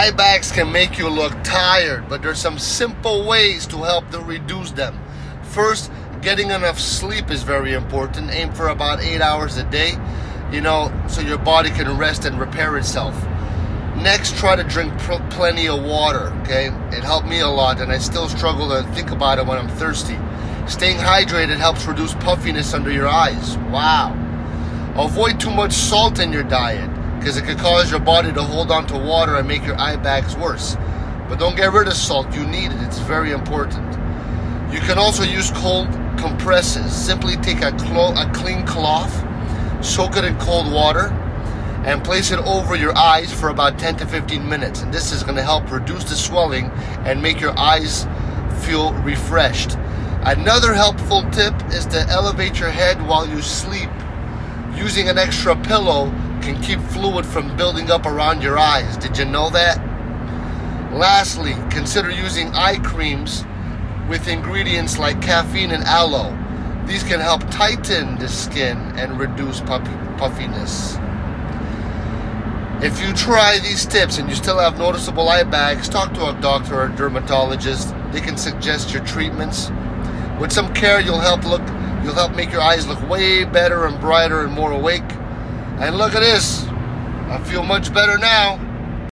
Eye bags can make you look tired, but there's some simple ways to help to reduce them. First, getting enough sleep is very important. Aim for about 8 hours a day, so your body can rest and repair itself. Next, try to drink plenty of water, okay? It helped me a lot, and I still struggle to think about it when I'm thirsty. Staying hydrated helps reduce puffiness under your eyes. Wow. Avoid too much salt in your diet, because it could cause your body to hold on to water and make your eye bags worse. But don't get rid of salt. You need it. It's very important. You can also use cold compresses. Simply take a clean cloth, soak it in cold water, and place it over your eyes for about 10 to 15 minutes. And this is going to help reduce the swelling and make your eyes feel refreshed. Another helpful tip is to elevate your head while you sleep. Using an extra pillow can keep fluid from building up around your eyes. Did you know that? Lastly, consider using eye creams with ingredients like caffeine and aloe. These can help tighten the skin and reduce puffiness. If you try these tips and you still have noticeable eye bags, talk to a doctor or a dermatologist. They can suggest your treatments. With some care, you'll help make your eyes look way better and brighter and more awake. And look at this. I feel much better now.